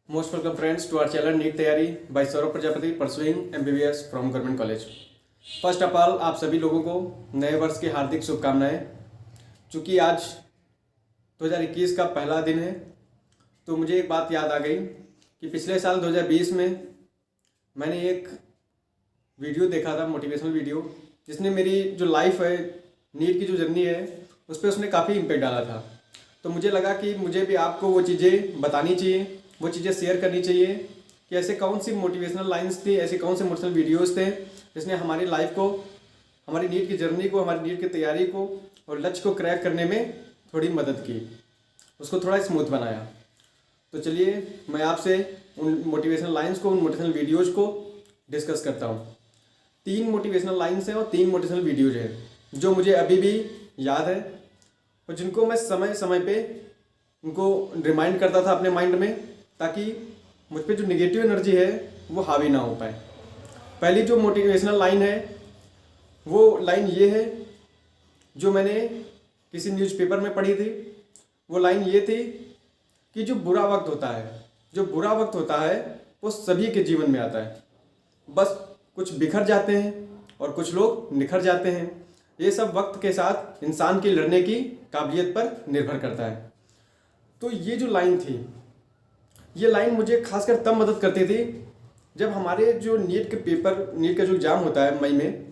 Most welcome friends to our channel NEET तैयारी by Saurabh Prajapati pursuing MBBS from government college. First of all आप सभी लोगों को नए वर्ष की हार्दिक शुभकामनाएं। चूँकि आज 2021 का पहला दिन है तो मुझे एक बात याद आ गई कि पिछले साल 2020 में मैंने एक वीडियो देखा था, मोटिवेशनल वीडियो, जिसने मेरी जो लाइफ है, नीट की जो जर्नी है, उस पर उसने काफ़ी इम्पेक्ट डाला था। तो मुझे लगा कि मुझे भी आपको वो चीज़ें बतानी चाहिए, वो चीज़ें शेयर करनी चाहिए कि ऐसे कौन सी मोटिवेशनल लाइंस थी, ऐसे कौन से मोटिवेशनल वीडियोस थे जिसने हमारी लाइफ को, हमारी नीट की जर्नी को, हमारी नीट की तैयारी को और लक्ष्य को क्रैक करने में थोड़ी मदद की, उसको थोड़ा स्मूथ बनाया। तो चलिए मैं आपसे उन मोटिवेशनल लाइंस को, उन मोटिवेशनल वीडियोज़ को डिस्कस करता हूँ। 3 मोटिवेशनल लाइंस हैं और 3 मोटिवेशनल वीडियोज़ हैं जो मुझे अभी भी याद है और जिनको मैं समय समय पे उनको रिमाइंड करता था अपने माइंड में, ताकि मुझ पे जो निगेटिव एनर्जी है वो हावी ना हो पाए। पहली जो मोटिवेशनल लाइन है वो लाइन ये है जो मैंने किसी न्यूज़पेपर में पढ़ी थी। वो लाइन ये थी कि जो बुरा वक्त होता है वो सभी के जीवन में आता है, बस कुछ बिखर जाते हैं और कुछ लोग निखर जाते हैं। ये सब वक्त के साथ इंसान की लड़ने की काबिलियत पर निर्भर करता है। तो ये जो लाइन थी, ये लाइन मुझे खासकर तब मदद करती थी जब हमारे जो नीट के पेपर, नीट का जो एग्ज़ाम होता है मई में,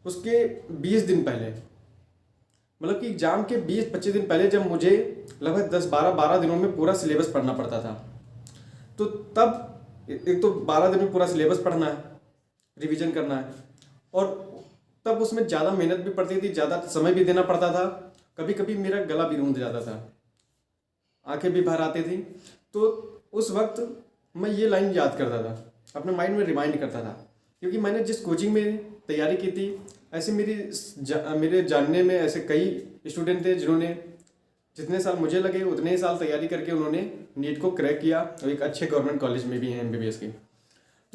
उसके 20 दिन पहले, मतलब कि एग्ज़ाम के 20-25 दिन पहले, जब मुझे लगभग 10-12 दिनों में पूरा सिलेबस पढ़ना पड़ता था। तो तब एक तो 12 दिन में पूरा सिलेबस पढ़ना है, रिवीजन करना है, और तब उसमें ज़्यादा मेहनत भी पड़ती थी, ज़्यादा समय भी देना पड़ता था। कभी कभी मेरा गला भी रूंध जाता था, आंखें भी भर आती थी। तो उस वक्त मैं ये लाइन याद करता था, अपने माइंड में रिमाइंड करता था, क्योंकि मैंने जिस कोचिंग में तैयारी की थी, ऐसे मेरे जानने में ऐसे कई स्टूडेंट थे जिन्होंने जितने साल मुझे लगे उतने ही साल तैयारी करके उन्होंने नीट को क्रैक किया और एक अच्छे गवर्नमेंट कॉलेज में भी हैं, MBBS की।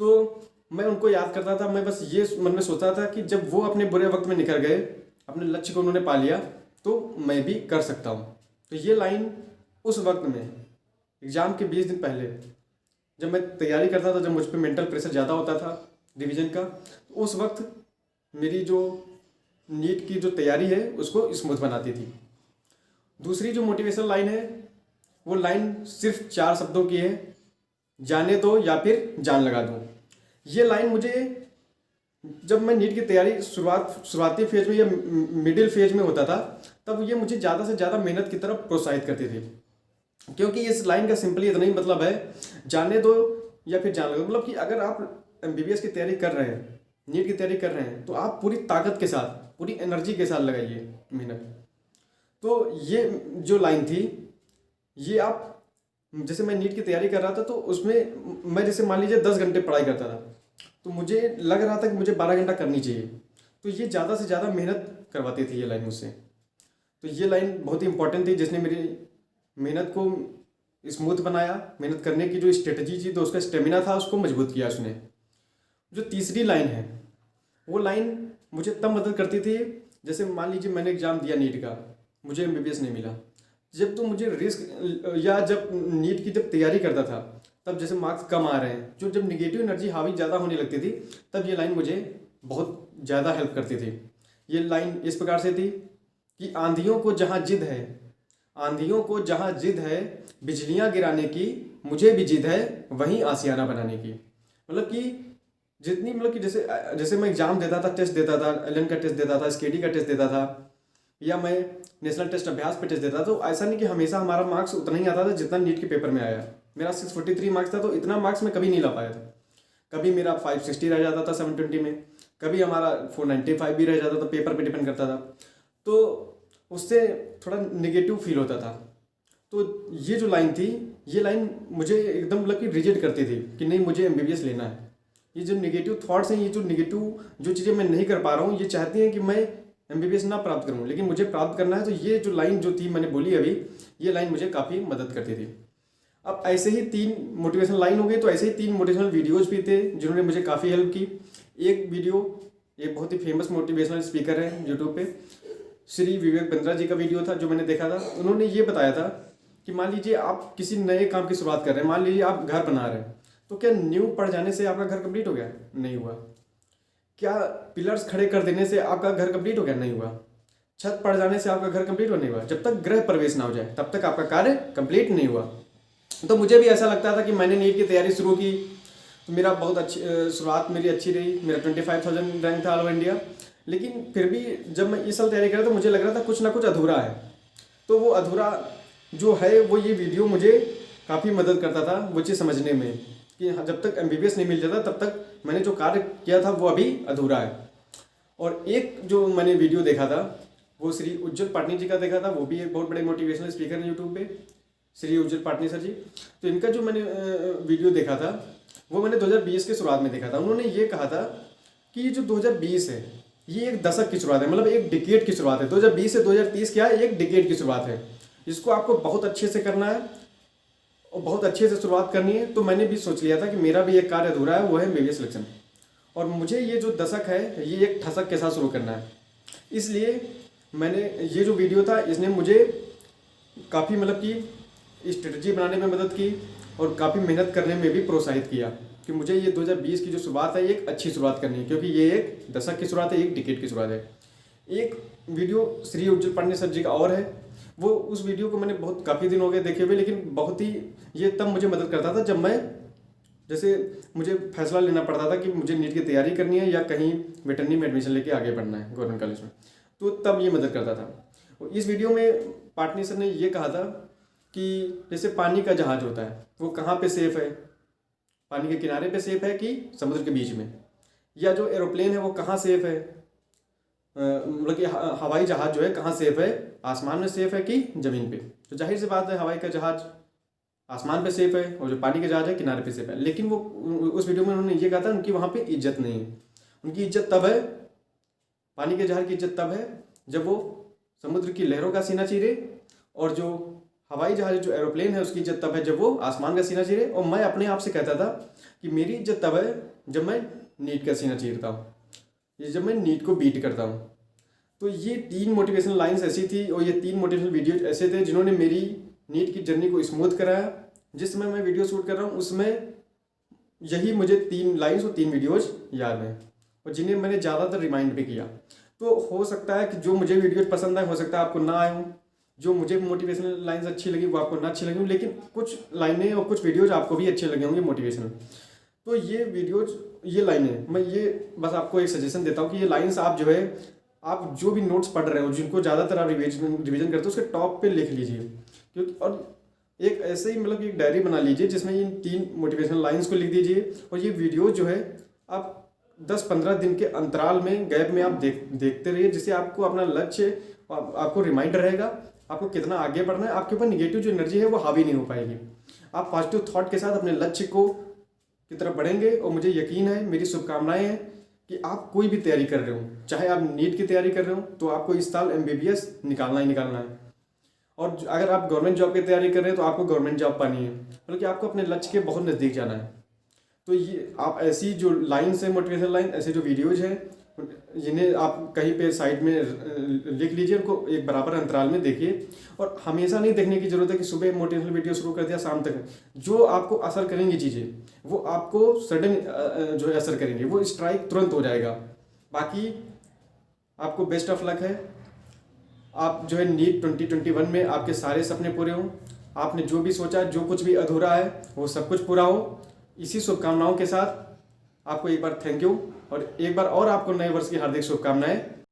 तो मैं उनको याद करता था, मैं बस ये मन में सोचता था कि जब वो अपने बुरे वक्त में निकल गए, अपने लक्ष्य को उन्होंने पा लिया, तो मैं भी कर सकता हूँ। तो ये लाइन उस वक्त में, एग्ज़ाम के 20 दिन पहले जब मैं तैयारी करता था, जब मुझ पर मेंटल प्रेशर ज़्यादा होता था रिवीजन का, तो उस वक्त मेरी जो नीट की जो तैयारी है उसको स्मूथ बनाती थी। दूसरी जो मोटिवेशनल लाइन है वो लाइन सिर्फ 4 शब्दों की है, जाने दो या फिर जान लगा दो। ये लाइन मुझे, जब मैं नीट की तैयारी शुरुआती फेज में या मिडिल फेज में होता था, तब ये मुझे ज़्यादा से ज़्यादा मेहनत की तरफ प्रोत्साहित करती थी, क्योंकि इस लाइन का सिंपली इतना ही मतलब है, जाने दो या फिर जान लगा। मतलब कि अगर आप MBBS की तैयारी कर रहे हैं, नीट की तैयारी कर रहे हैं, तो आप पूरी ताकत के साथ, पूरी एनर्जी के साथ लगाइए मेहनत। तो ये जो लाइन थी, ये आप, जैसे मैं नीट की तैयारी कर रहा था तो उसमें मैं जैसे मान लीजिए 10 घंटे पढ़ाई करता था, तो मुझे लग रहा था कि मुझे 12 घंटा करनी चाहिए, तो ये ज़्यादा से ज़्यादा मेहनत करवाती थी ये लाइन मुझसे। तो ये लाइन बहुत ही इंपॉर्टेंट थी, जिसने मेरी मेहनत को स्मूथ बनाया, मेहनत करने की जो स्ट्रेटजी थी, तो उसका स्टेमिना था, उसको मजबूत किया उसने। जो तीसरी लाइन है वो लाइन मुझे तब मदद करती थी, जैसे मान लीजिए मैंने एग्ज़ाम दिया नीट का, मुझे MBBS नहीं मिला, जब तो मुझे रिस्क, या जब नीट की जब तैयारी करता था, तब जैसे मार्क्स कम आ रहे हैं, जो जब निगेटिव एनर्जी हावी ज़्यादा होने लगती थी, तब ये लाइन मुझे बहुत ज़्यादा हेल्प करती थी। ये लाइन इस प्रकार से थी कि आंधियों को जहाँ जिद है बिजलियाँ गिराने की, मुझे भी जिद है वहीं आशियाना बनाने की। मतलब कि जितनी, मतलब कि जैसे मैं एग्ज़ाम देता था, टेस्ट देता था, LN का टेस्ट देता था, SKD का टेस्ट देता था, या मैं नेशनल टेस्ट अभ्यास पे टेस्ट देता था, तो ऐसा नहीं कि हमेशा हमारा मार्क्स उतना ही आता था जितना नीट के पेपर में आया। मेरा 643 मार्क्स था, तो इतना मार्क्स मैं कभी नहीं ला पाया था। कभी मेरा 560 रह जाता था 720 में, कभी हमारा 495 भी रह जाता था, पेपर पे डिपेंड करता था, तो उससे थोड़ा निगेटिव फील होता था। तो ये जो लाइन थी, ये लाइन मुझे एकदम मतलब कि रिजिड करती थी कि नहीं, मुझे MBBS लेना है। ये जो निगेटिव थॉट्स हैं, ये जो निगेटिव जो चीज़ें मैं नहीं कर पा रहा हूँ, ये चाहती हैं कि मैं MBBS ना प्राप्त करूँ, लेकिन मुझे प्राप्त करना है। तो ये जो लाइन जो थी मैंने बोली अभी, ये लाइन मुझे काफ़ी मदद करती थी। अब ऐसे ही 3 मोटिवेशनल लाइन हो गई, तो ऐसे ही 3 मोटिवेशनल वीडियोज़ भी थे जिन्होंने मुझे काफ़ी हेल्प की। एक वीडियो, एक बहुत ही फेमस मोटिवेशनल स्पीकर है यूट्यूब पे, श्री विवेक बिंद्रा जी का वीडियो था जो मैंने देखा था। उन्होंने ये बताया था कि मान लीजिए आप किसी नए काम की शुरुआत कर रहे हैं, मान लीजिए आप घर बना रहे हैं, तो क्या नींव पड़ जाने से आपका घर कंप्लीट हो गया? नहीं हुआ। क्या पिलर्स खड़े कर देने से आपका घर कंप्लीट हो गया? नहीं हुआ। छत पड़ जाने से आपका घर कंप्लीट हो नहीं हुआ। जब तक गृह प्रवेश ना हो जाए तब तक आपका कार्य कंप्लीट नहीं हुआ। तो मुझे भी ऐसा लगता था कि मैंने नीट की तैयारी शुरू की तो मेरा बहुत अच्छी शुरुआत मेरी अच्छी रही, मेरा 25,000 रैंक था ऑल ओवर इंडिया। लेकिन फिर भी जब मैं इस साल तैयारी कर रहा था तो मुझे लग रहा था कुछ ना कुछ अधूरा है। तो वो अधूरा जो है वो ये वीडियो मुझे काफ़ी मदद करता था वो चीज़ समझने में कि जब तक MBBS नहीं मिल जाता तब तक मैंने जो कार्य किया था वो अभी अधूरा है। और एक जो मैंने वीडियो देखा था वो श्री उज्जवल पाटनी जी का देखा था, वो भी एक बहुत बड़े मोटिवेशनल स्पीकर हैं यूट्यूब पे, श्री उज्जवल पाटनी सर जी। तो इनका जो मैंने वीडियो देखा था वो मैंने 2020 के शुरुआत में देखा था। उन्होंने ये कहा था कि ये जो 2020 है ये एक दशक की शुरुआत है, मतलब एक डिकेड की शुरुआत है। 2020 से 2030 क्या है? एक डिकेड की शुरुआत है। इसको आपको बहुत अच्छे से करना है और बहुत अच्छे से शुरुआत करनी है। तो मैंने भी सोच लिया था कि मेरा भी एक कार्य अधूरा है, वो है MBBS सिलेक्शन। और मुझे ये जो दशक है ये एक ठसक के साथ शुरू करना है। इसलिए मैंने ये जो वीडियो था इसने मुझे काफ़ी मतलब कि स्ट्रेटजी बनाने में मदद की और काफ़ी मेहनत करने में भी प्रोत्साहित किया कि मुझे ये 2020 की जो शुरुआत है ये एक अच्छी शुरुआत करनी है, क्योंकि ये एक दशक की शुरुआत है, एक डिकेड की शुरुआत है। एक वीडियो श्री उज्जवल पाटनी सर जी का और है, वो उस वीडियो को मैंने बहुत काफ़ी दिन हो गए देखे हुए, लेकिन बहुत ही ये तब मुझे मदद करता था जब मैं जैसे मुझे फैसला लेना पड़ता था कि मुझे नीट की तैयारी करनी है या कहीं वेटरनरी में एडमिशन लेके आगे बढ़ना है गवर्नमेंट कॉलेज में, तो तब ये मदद करता था। इस वीडियो में पाटनी सर ने ये कहा था कि जैसे पानी का जहाज होता है वो कहाँ पे सेफ है, पानी के किनारे पे सेफ है कि समुद्र के बीच में, या जो एरोप्लेन है वो कहाँ सेफ है, मतलब कि हवाई जहाज जो है कहाँ सेफ है, आसमान में सेफ है कि ज़मीन पे। तो जाहिर सी बात है हवाई का जहाज आसमान पे सेफ है और जो पानी का जहाज है किनारे पे सेफ है। लेकिन वो उस वीडियो में उन्होंने ये कहा था उनकी वहाँ पे इज्जत नहीं है। उनकी इज्जत तब है, पानी के जहाज की इज्जत तब है जब वो समुद्र की लहरों का सीना चीरे, और जो हवाई जहाज जो एरोप्लेन है उसकी इज्जत तब है जब वो आसमान का सीना चीरे। और मैं अपने आप से कहता था कि मेरी इज्जत तब है जब मैं नीट का सीना चीरता हूँ, जब मैं नीट को बीट करता हूँ। तो ये 3 मोटिवेशनल लाइंस ऐसी थी और ये 3 मोटिवेशनल वीडियोज ऐसे थे जिन्होंने मेरी नीट की जर्नी को स्मूथ कराया। जिस समय मैं वीडियो शूट कर रहा हूँ उसमें यही मुझे 3 लाइंस और 3 वीडियोज याद हैं और जिन्हें मैंने ज़्यादातर रिमाइंड भी किया। तो हो सकता है कि जो मुझे वीडियोज पसंद आए हो सकता है आपको ना आए हों, जो मुझे मोटिवेशनल लाइंस अच्छी लगी वो आपको ना अच्छी लगी, लेकिन कुछ लाइनें और कुछ वीडियोज आपको भी अच्छे लगे होंगे मोटिवेशनल। तो ये वीडियोज ये लाइनें मैं ये बस आपको एक सजेशन देता हूँ कि ये लाइन्स आप जो है आप जो भी नोट्स पढ़ रहे हो जिनको ज़्यादातर आप रिवीजन करते हो उसके टॉप पे लिख लीजिए, क्योंकि और एक ऐसे ही मतलब एक डायरी बना लीजिए जिसमें इन 3 मोटिवेशनल लाइंस को लिख दीजिए। और ये वीडियो जो है आप 10-15 दिन के अंतराल में गैप में आप देखते रहिए, जिससे आपको अपना लक्ष्य आपको रिमाइंडर रहेगा आपको कितना आगे बढ़ना है। आपके ऊपर निगेटिव जो एनर्जी है वो हावी नहीं हो पाएगी, आप पॉजिटिव थॉट के साथ अपने लक्ष्य की तरफ बढ़ेंगे। और मुझे यकीन है, मेरी शुभकामनाएं हैं कि आप कोई भी तैयारी कर रहे हो, चाहे आप नीट की तैयारी कर रहे हो तो आपको इस साल MBBS निकालना ही निकालना है, और अगर आप गवर्नमेंट जॉब की तैयारी कर रहे हैं तो आपको गवर्नमेंट जॉब पानी है, बल्कि आपको अपने लक्ष्य के बहुत नज़दीक जाना है। तो ये आप ऐसी जो लाइन्स है मोटिवेशनल लाइन, ऐसे जो वीडियोज हैं जिन्हें आप कहीं पे साइड में लिख लीजिए, उनको एक बराबर अंतराल में देखिए। और हमेशा नहीं देखने की जरूरत है कि सुबह मोटिवेशनल वीडियो शुरू कर दिया शाम तक। जो आपको असर करेंगी चीज़ें वो आपको सडन जो है असर करेंगे, वो स्ट्राइक तुरंत हो जाएगा। बाकी आपको बेस्ट ऑफ लक है, आप जो है नीट 2021 में आपके सारे सपने पूरे हों, आपने जो भी सोचा जो कुछ भी अधूरा है वो सब कुछ पूरा हो। इसी शुभकामनाओं के साथ आपको एक बार थैंक यू और एक बार और आपको नए वर्ष की हार्दिक शुभकामनाएं।